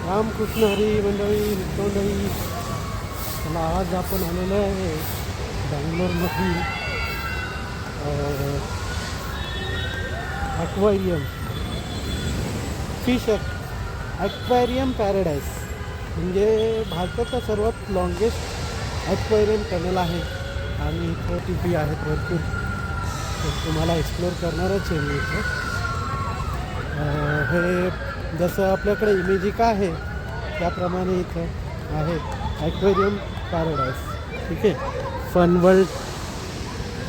रामकृष्ण हरी मंडळी. मला आज आपण आलेलो आहे बँगलोरमधील ॲक्वेरियम फिश ॲक्वेरियम पॅराडाईस, म्हणजे भारताचा सर्वात लॉंगेस्ट ॲक्वेरियम टनल आहे आणि इथं टिपी आहेत भरपूर. तर तुम्हाला एक्सप्लोअर करणारच आहे मी इथं. हे जसं आपल्याकडे इमेजिका आहे त्याप्रमाणे इथं आहे ॲक्वेरियम पॅराडाईस. ठीक आहे, फन वर्ल्ड.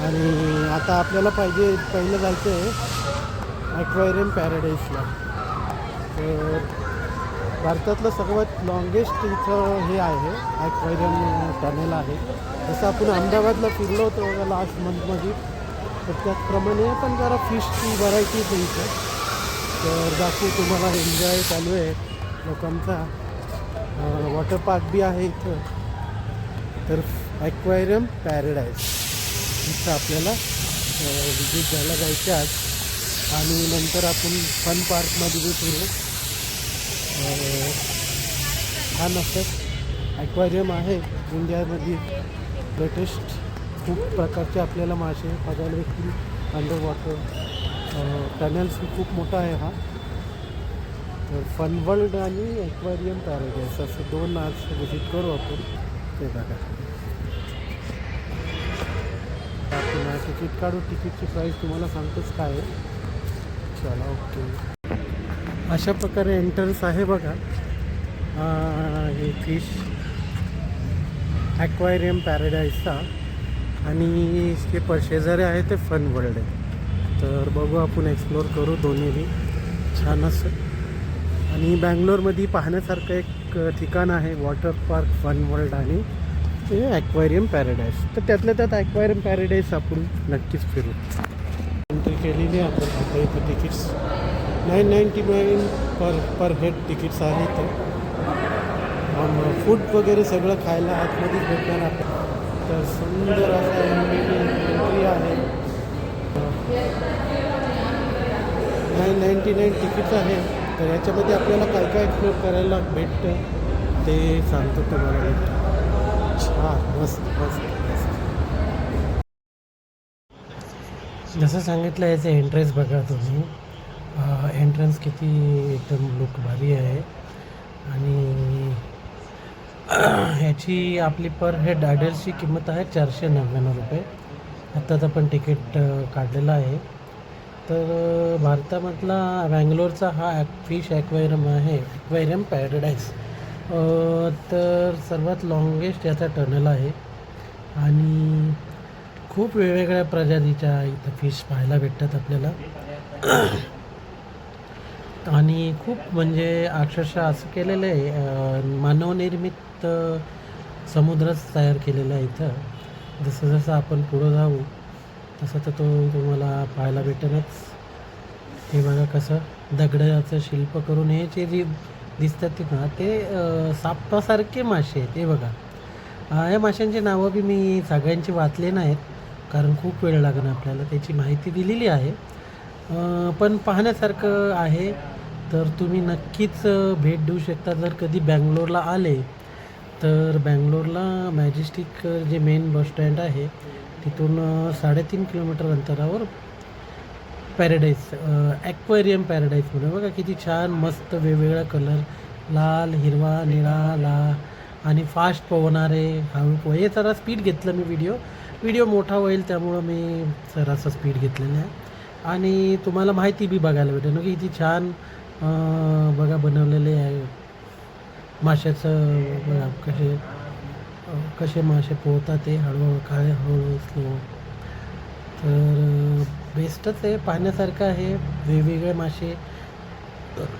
आणि आता आपल्याला पहिलं जायचं आहे ॲक्वेरियम पॅराडाईसला. तर भारतातलं सर्वात लॉंगेस्ट इथं हे आहे ॲक्वेरियम टनेल आहे. जसं आपण अहमदाबादला फिरलो होतो लास्ट मंथमध्ये, तर त्याचप्रमाणे पण जरा फिशची व्हरायटी आहे इथं. तर दाखवू तुम्हाला. एन्जॉय चालू आहे लोकांचा. वॉटर पार्क बी आहे इथं. तर ॲक्वेरियम पॅराडाईस इथं आपल्याला विजिट द्यायला जायचं आज. आणि नंतर आपण फन पार्कमध्ये बी फिरू. छान असं ॲक्वेरियम आहे इंडियामध्ये लेटेस्ट. खूप प्रकारचे आपल्याला मासे बघायला भेटतील. अंडर वॉटर टनल्स खूप मोठा आहे हा. तर फन वर्ल्ड आणि ॲक्वेरियम पॅराडाईस असं दोन आज व्हिजिट करू आपण. ते बघा, आपण तिकीट काढू. तिकीटची प्राईस तुम्हाला सांगतोच काय आहे. चला, ओके. अशा प्रकारे एंट्रन्स आहे बघा. हे फिश ॲक्वेरियम पॅराडाईसचा. आणि ते शेजारी आहे ते फन वर्ल्ड आहे. तर बघू, आपण एक्सप्लोअर करू दोन्हीही. छान असं. आणि बँगलोरमध्ये पाहण्यासारखं एक ठिकाण आहे वॉटर पार्क, फन वर्ल्ड आणि ते ॲक्वेरियम पॅराडाईस. तर त्यातल्या त्यात ॲक्वेरियम पॅराडाईस आपण नक्कीच फिरू. एंट्री केलेली आहे आपण. आता इथं तिकीट्स 999 पर हेड तिकीट्स आहे इथं. फूड वगैरे सगळं खायला आतमध्येच भेटणार आपण. तर सुंदर असा एंट्री आहे. 999 तिकीट्स आहे. तर याच्यामध्ये आपल्याला काय काय एक्सप्लोअर करायला भेटतं ते सांगतो तुम्हाला. छान, मस्त मस्त मस्त. जसं सांगितलं याचं एंट्रन्स बघा तुम्ही. एंट्रन्स किती एकदम लुक भारी आहे. आणि ह्याची आपली पर हेड अडल्टची किंमत आहे 499 रुपये. आत्ताच आपण तिकीट काढलेलं आहे. तर भारतामधला बँगलोरचा हा फिश ॲक्वेरियम आहे, ॲक्वेरियम पॅराडाईस. तर सर्वात लॉंगेस्ट याचा टनल आहे. आणि खूप वेगवेगळ्या प्रजातीच्या इथं फिश पाहायला भेटतात आपल्याला. आणि खूप म्हणजे अक्षरशः असं केलेलं आहे, मानवनिर्मित समुद्रच तयार केलेला आहे इथं. जसं जसं आपण पुढं जाऊ तसं तर तो तुम्हाला पाहायला भेटेलच. हे बघा कसं दगडाचं शिल्प करून हे जे दिसतात ते ना, ते सापासारखे मासे आहेत. हे बघा, या माशांची नावं बी मी सगळ्यांची वाचले नाहीत, कारण खूप वेळ लागणार आपल्याला. त्याची माहिती दिलेली आहे, पण पाहण्यासारखं आहे. तर तुम्ही नक्कीच भेट देऊ शकता जर कधी बँगलोरला आले तर. बँगलोरला मॅजेस्टिक जे मेन बस स्टँड आहे तिथून 3.5 किलोमीटर अंतरावर पॅराडाईस, ॲक्वेरियम पॅराडाईस म्हणून. बघा किती छान मस्त वेगवेगळा कलर, लाल, हिरवा, निळा, आणि फास्ट पोहणारे, हळू हे जरा स्पीड घेतलं मी. व्हिडिओ मोठा होईल त्यामुळं मी जरासा स्पीड घेतलेला आहे. आणि तुम्हाला माहिती बी बघायला भेटेल ना की किती छान बघा बनवलेले आहे माशाचं. बघा कसे मासे पोहतात ते हळूहळू, काय हळूहळू स्लो. तर बेस्टच आहे, पाहण्यासारखं आहे. वेगवेगळे मासे.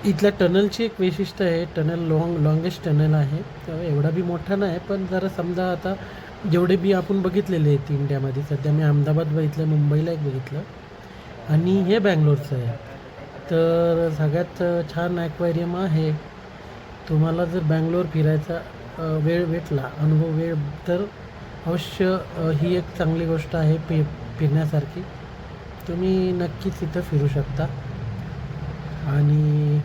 इथल्या टनलची एक वैशिष्ट्य आहे, टनल लॉंगेस्ट टनल आहे. तर एवढा बी मोठा नाही, पण जरा समजा आता जेवढे बी आपण बघितलेले आहेत इंडियामध्ये. सध्या मी अहमदाबाद बघितलं, मुंबईला एक बघितलं, आणि हे बँगलोरचं आहे. तर सगळ्यात छान ॲक्वेरियम आहे. तुम्हाला जर बँगलोर फिरायचा वेळ भेटला, वेळ, तर अवश्य ही एक चांगली गोष्ट आहे फिरण्यासारखी. तुम्ही नक्कीच इथं फिरू शकता. आणि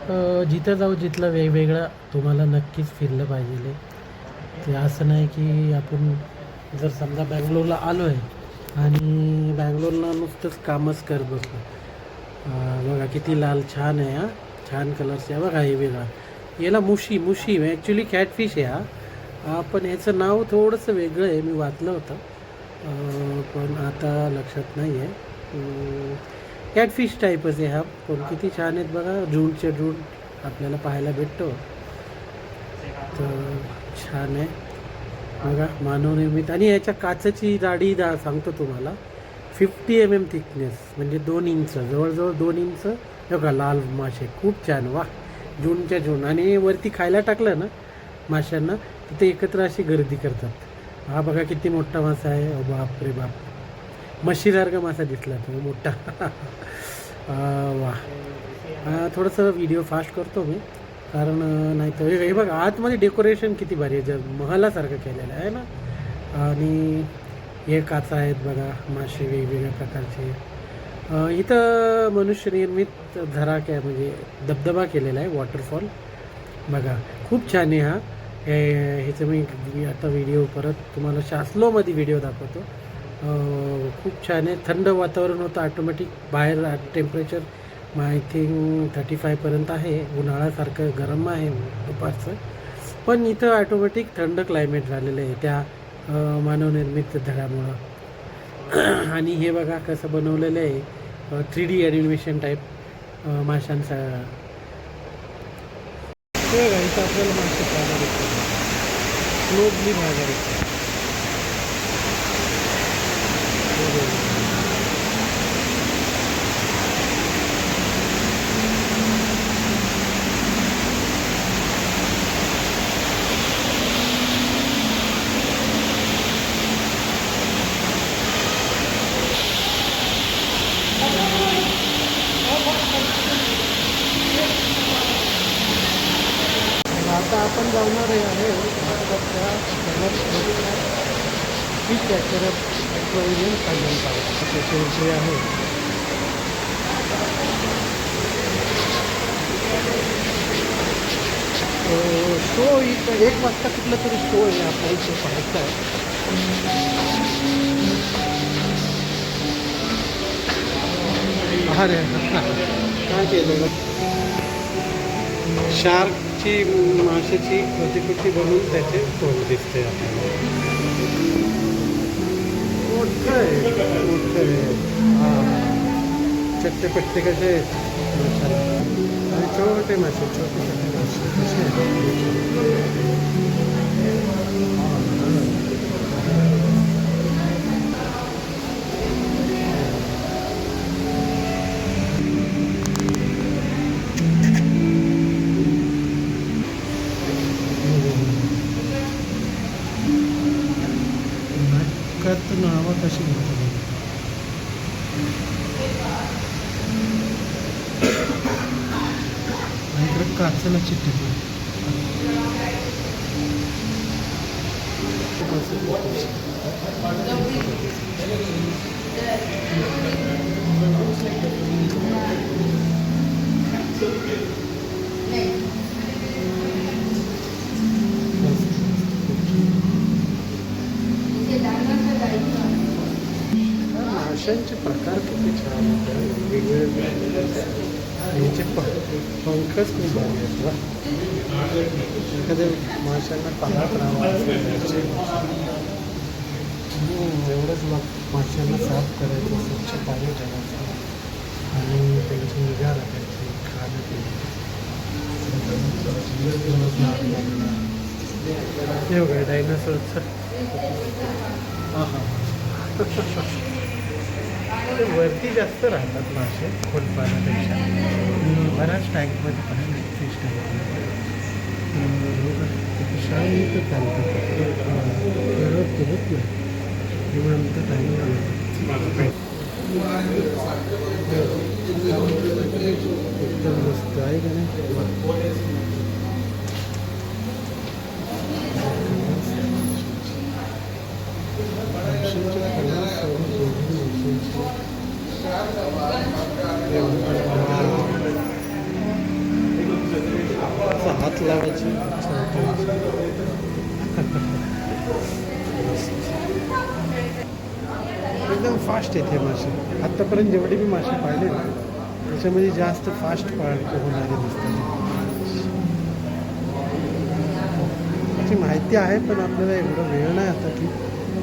जिथं जाऊ जिथलं वेगवेगळं तुम्हाला नक्कीच फिरलं पाहिजे. ते असं नाही की आपण जर समजा बँगलोरला आलो आहे आणि बँगलोरला नुसतंच कामच करत बसलो. बघा किती लाल छान आहे. छान कलर्स आहे बघा. हे वेगळा याला मुशी मुशी ॲक्च्युली कॅटफिश आहे पण याचं नाव थोडंसं वेगळं आहे. मी वाचलं होतं पण आता लक्षात नाही आहे. कॅटफिश टाईपच आहे पण किती छान आहेत बघा. जूनचे जून आपल्याला पाहायला भेटतो तर छान आहे बघा. मानवनिर्मित आणि याच्या काचेची जाडी सांगतो तुम्हाला 50 mm थिकनेस म्हणजे 2 इंच जवळजवळ 2 इंच. बघा लाल मासे खूप छान वा. जूनच्या जून आणि वरती खायला टाकलं ना माशांना तिथे एकत्र अशी गर्दी करतात. हा बघा किती मोठा मासा आहे. बाप रे बाप. मच्छीसारखा मासा दिसला तो मोठा. वा. थोडंसं व्हिडिओ फास्ट करतो मी कारण नाही तर हे बघा आतमध्ये डेकोरेशन किती भारी आहे. जर महालासारखं केलेलं आहे ना. आणि हे काचा आहेत बघा. मासे वेगवेगळ्या प्रकारचे. इथं मनुष्यनिर्मित झरा काय म्हणजे धबधबा केलेला आहे वॉटरफॉल बघा. खूप छान आहे ह्याचं मी आता व्हिडिओ परत तुम्हाला शास्लोमध्ये व्हिडिओ दाखवतो. खूप छान आहे. थंड वातावरण होतं ऑटोमॅटिक. बाहेर टेम्परेचर आय थिंक 35पर्यंत आहे. उन्हाळ्यासारखं गरम आहे दुपारचं पण इथं ऑटोमॅटिक थंड क्लायमेट झालेलं आहे त्या मानवनिर्मित झऱ्यामुळं. आणि हे बघा कसं बनवलेलं आहे 3D ॲनिमेशन टाईप माशांचा. हे बघा इथं आपल्याला मासे पाहायला भेटतात. क्लोजली पाहायला भेटतात. आता आपण जाणार आहे फिश कॅचर ॲक्वेरियम सांगून त्याची एंट्री आहे. शो इथं 1 वाजता कुठलं तरी शो आहे आपल्या इथे पाहायचा आहे. अरे काय केलं शार्कची माशाची प्रतिकृती बनवून त्याचे तोंड दिसते आपल्याला. मोठं आहे मोठं आहे. चट्टे पट्टे कसे आहेत आणि छोटे मासे छोटे छोटे मासे कसे आहेत. नावं कशी म्हणतात इकडे काचेला चिठ्ठी माशांचे प्रकार किती छान होते. वेगवेगळे याचे पंखच खूप भारी आहेत. एखाद्या माशांना पाहत राहावं एवढंच माशांना साफ करायचं स्वच्छ पाणी ठेवायचं आणि त्यांची निगा राखायची खाणं पिणं. हे बघा डायनासोरचं वरती जास्त राहतात मासे खोलपाण्यापेक्षा. बऱ्याच टँकमध्ये पण फिश टँकमध्ये शांत चालतात. करत करत नाही निवांत टाईम एकदम मस्त आहे का नाही. असा हात लावायची एकदम फास्ट येते मासे. आत्तापर्यंत जेवढे मी मासे पाहिले ना त्याच्यामध्ये जास्त फास्ट होणारे दिसतात. त्याची माहिती आहे पण आपल्याला एवढा वेळ नाही आता की.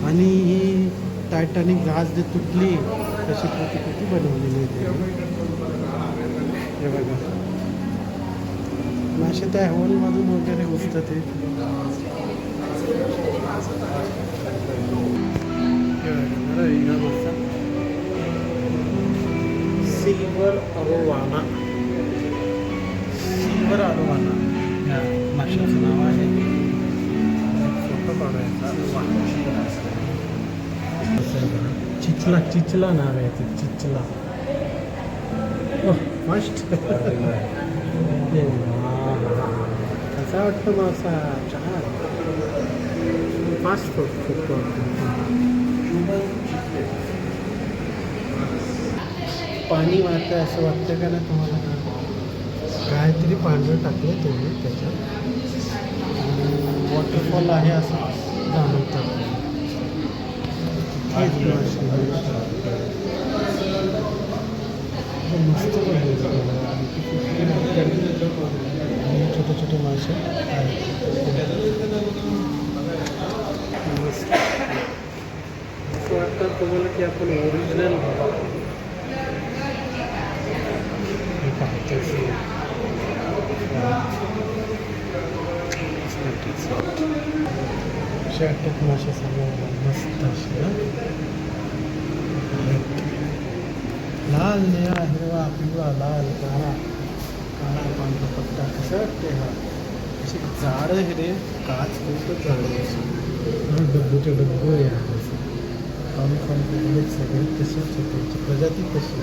आणि ही टायटॅनिक जहाज जे तुटली तशी किती बनवलेली आहे हे बघा. मासे त्या होलमधून वगैरे घुसतात ते. सिल्वर अरोवाना. सिल्वर अरोवाना या माशाचं नाव आहे. फोटो काढायचा. चिचला चिचला नाव आहे ते. चिचला मस्त. कसा वाटतं मासा? छान. फास्ट फूड पाणी वाहतं असं वाटतं का ना तुम्हाला? काहीतरी पांढरं टाकलं तुम्ही त्याच्यात. वॉटरफॉल आहे असं जाणवतं. मस्त छोटे छोटे मासे मस्त. असं वाटतं तुम्हाला की आपण ओरिजिनल वाटतात मासे सगळं मस्त असे लाल, निळा, हिरवा, पिवळा, लाल, काळा, काळा पांढरा पट्टा. कसं वाटते हा? असे झाडं हे रे, काच खूपच झाडं डब्बूचे डब्बू आहे. पाणी पाणी सगळे तसेच होते. त्यांची प्रजाती कशी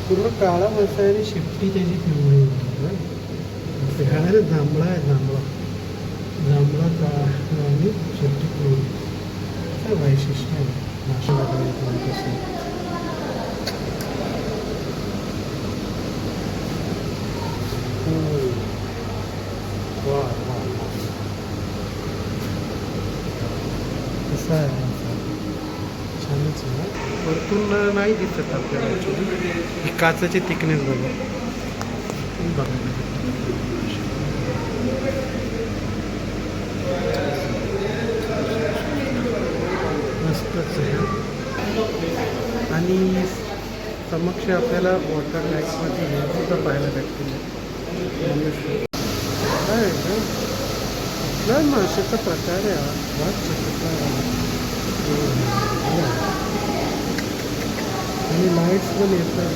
पूर्ण काळा मासा आहे आणि शिट्टी त्याची पिवळी होती. खाणारे जांभळा आहे. जांभळा काळा आणि शिट्टी पिवळी. काय वैशिष्ट्य आहे मासे वगैरे तसं. वा कसं आहे? छानच आहे. वरतून नाही दिसत आपल्याला ॲक्च्युली. काचाचे थिकनेस बघा. मस्तच आहे. आणि समक्ष आपल्याला वॉटर लाईटमध्ये हे सुद्धा पाहायला भेटतील. काय काय माशाचा प्रकार आहे हा. आणि लाईट्स पण येतात.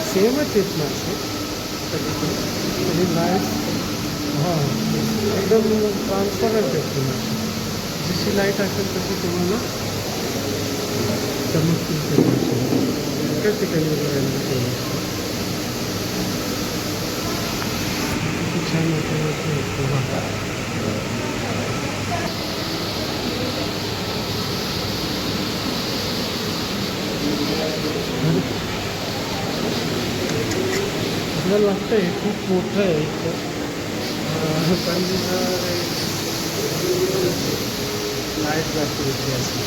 सेमच आहेत मासे आणि लाईट हां एकदम ट्रान्सपरंट आहेत मासे. जशी लाईट असेल तशी तुम्हाला चमकतील ते मासे. एकाच ठिकाणी बघायला किती छान वाटतं. आपल्याला वाटतं आहे खूप मोठं आहे इथं. पण लाईट जास्त होती अशी.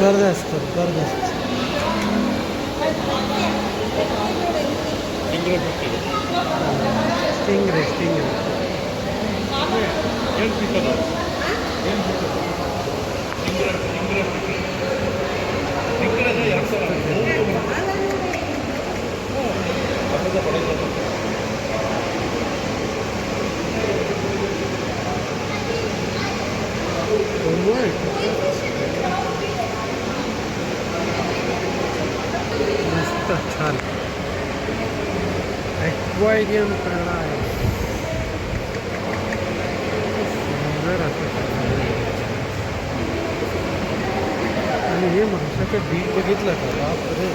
कर स्टिंगरे मस्त छान ॲक्वारियम कळला आहे. सुंदर असं आणि हे माणसाचं बीट बघितलं का बापरे,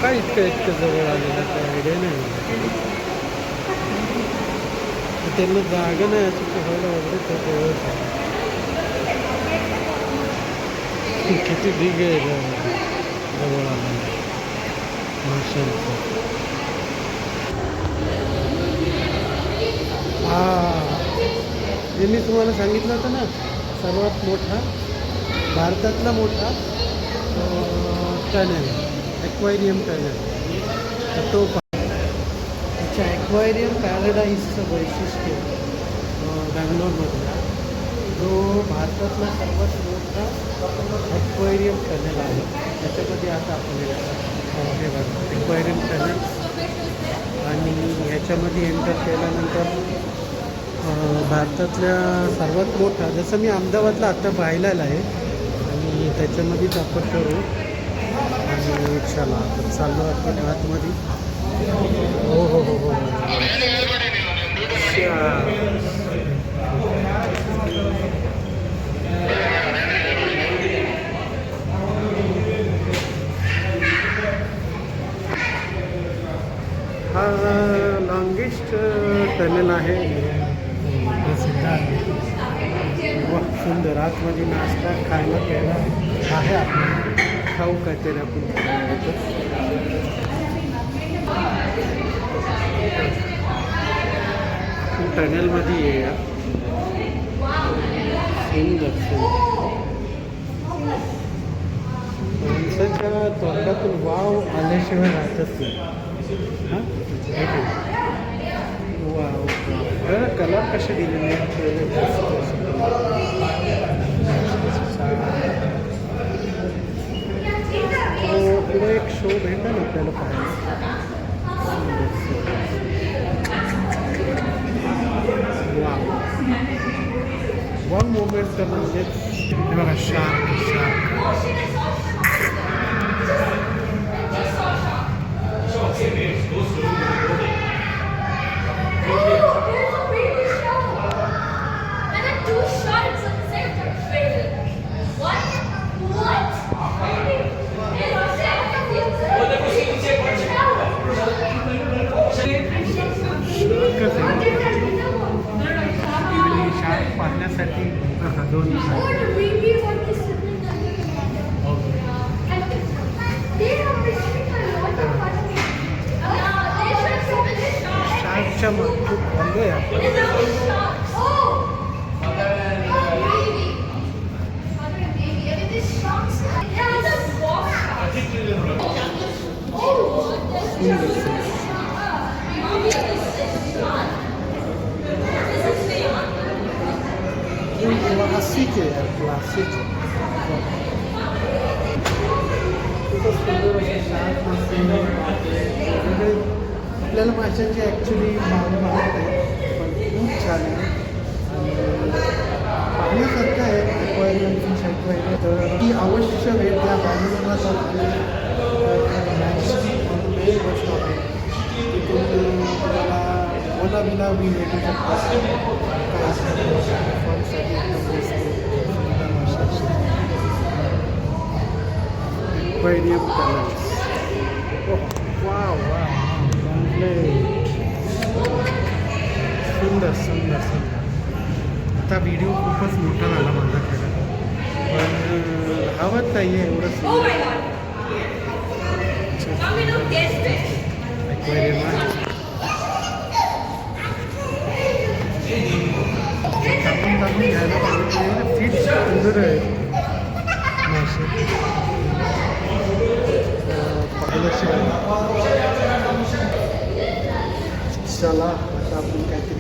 काय इतकं जवळ आलेलं काय आयडिया नाही. त्यांना जागा नाही असं पोहायला वगैरे तर जवळ किती बिग आहे जवळ आलं माशांचं. हे मी तुम्हाला सांगितलं होतं ना, सर्वात मोठा भारतातला मोठा टनेल, ॲक्वारियम टनेल. तो त्याच्या ॲक्वारियम पॅराडाईजचं वैशिष्ट्य बँगलोरमधला जो भारतातला सर्वात मोठा ॲक्वारियम टनेल आहे. त्याच्यामध्ये आता आपण हे बघा ॲक्वारियम टनेल, आणि ह्याच्यामध्ये एंटर केल्यानंतर भारतातल्या सर्वात मोठा, जसं मी अहमदाबादला आता पाहिलेला आहे, आणि त्याच्यामध्येच आपण करू. आणि चला आता चाललो आपण आतमध्ये. हो हो हो हो हा लॉंगेस्ट टनेल आहे. वा सुंदर. आतमध्ये नाश्ता खायला प्यायला आहे. आपण खाऊ काहीतरी आपण टनेलमध्ये येऊया. सुंदर माणसाच्या तोंडातून वाव आल्याशिवाय राहतच नाही. हां वाव, कलर कसे दिलेले आहेत. पुढे एक शो भेटेल आपल्याला पाहायला. वन मोमेंट तर म्हणजे हे बघा शार्क. शार्क पाहण्यासाठी दोन शार्कच्या मग खूप आलो आहे आपण. क्लासिक आहे यार, क्लासिक. खूपच सुंदर असे शार्क मासे आपल्याला माशांची ॲक्च्युली माहिती आहे, पण खूप छान आहे आणि पाहण्यासारखं आहे. ॲक्वारियम फिश ॲक्वारियम तर ती अवश्य भेट द्या. बँगलोरला जाऊन मेन बस स्टॉप आहे, तिथून तुम्हाला ओला बिला मी भेटू शकता. फॉर्मसाठी एकदम बेस्ट ॲक्वारियम पॅलेस. वा वा सुंदर सुंदर सुंदर. आता व्हिडिओ खूपच मोठा झाला माझ्याकडे, पण हवत नाही आहे एवढं सुंदर ॲक्वारियम आहे. आपण घ्यायला पाहिजे. फिट सुंदर आहे मासे. वर्ष झाली. चला आता आपण काहीतरी